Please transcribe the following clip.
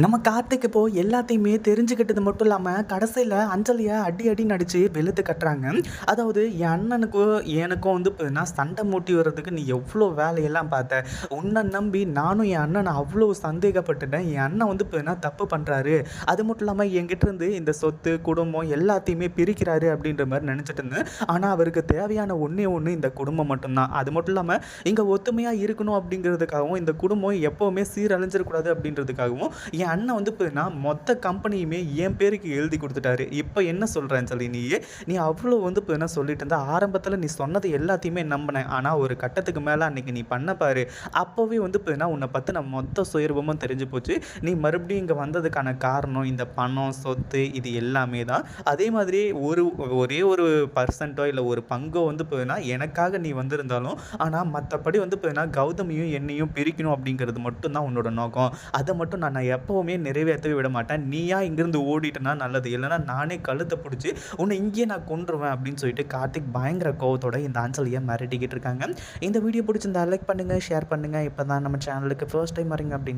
நம்ம கார்த்திக் இப்போ எல்லாத்தையுமே தெரிஞ்சுக்கிட்டது மட்டும் இல்லாமல் கடைசியில் அஞ்சலியை அடி அடி நடித்து வெளுத்து கட்டுறாங்க. அதாவது என் அண்ணனுக்கும் எனக்கும் வந்து பார்த்தீங்கன்னா சண்டை மூட்டி வர்றதுக்கு நீ எவ்வளோ வேலையெல்லாம் பார்த்த, உன்னை நம்பி நானும் என் அண்ணனை அவ்வளோ சந்தேகப்பட்டுட்டேன். என் அண்ணன் வந்து பார்த்தீங்கன்னா தப்பு பண்ணுறாரு, அது மட்டும் இல்லாமல் என்கிட்ட இருந்து இந்த சொத்து குடும்பம் எல்லாத்தையுமே பிரிக்கிறாரு அப்படின்ற மாதிரி நினச்சிட்டு இருந்தேன். ஆனால் அவருக்கு தேவையான ஒன்றே ஒன்று இந்த குடும்பம் மட்டும்தான். அது மட்டும் இல்லாமல் இங்கே ஒத்துமையாக இருக்கணும் அப்படிங்கிறதுக்காகவும் இந்த குடும்பம் எப்போவுமே சீரழிஞ்சிடக்கூடாது அப்படின்றதுக்காகவும் என் அண்ணன் வந்து பார்த்தீங்கன்னா மொத்த கம்பெனியுமே என் பேருக்கு எழுதி கொடுத்துட்டாரு. இப்போ என்ன சொல்கிறேன்னு சொல்லி நீ அவ்வளோ வந்து பார்த்தீங்கன்னா சொல்லிட்டு இருந்தா, ஆரம்பத்தில் நீ சொன்னது எல்லாத்தையுமே நம்பினேன். ஆனால் ஒரு கட்டத்துக்கு மேலே அன்றைக்கி நீ பண்ண பாரு, அப்போவே வந்து பார்த்தீங்கன்னா உன்னை பற்றின மொத்த சுயரூபமும் தெரிஞ்சு போச்சு. நீ மறுபடியும் இங்கே வந்ததுக்கான காரணம் இந்த பணம் சொத்து இது எல்லாமே தான். அதே மாதிரி ஒரே ஒரு பர்சன்ட்டோ இல்லை ஒரு பங்கோ வந்து பார்த்தீங்கன்னா எனக்காக நீ வந்திருந்தாலும், ஆனால் மற்றபடி வந்து பார்த்தீங்கன்னா கௌதமியும் என்னையும் பிரிக்கணும் அப்படிங்கிறது மட்டும்தான் உன்னோட நோக்கம். அதை மட்டும் நான் எப்போவுமே நிறைவேற்றவே விட மாட்டேன். நீயா இங்கேருந்து ஓடிட்டனா நல்லது, இல்லைனா நானே கழுத்தை பிடிச்சி உன்னை இங்கேயே நான் கொன்றுவேன் அப்படின்னு சொல்லிட்டு கார்த்திக் பயங்கர கோவத்தோட இந்த அஞ்சலியை மிரட்டிக்கிட்டு இருக்காங்க. இந்த வீடியோ பிடிச்சிருந்தா லைக் பண்ணுங்கள், ஷேர் பண்ணுங்கள். இப்போ தான் நம்ம சேனலுக்கு ஃபர்ஸ்ட் டைம் வரீங்க அப்படின்னா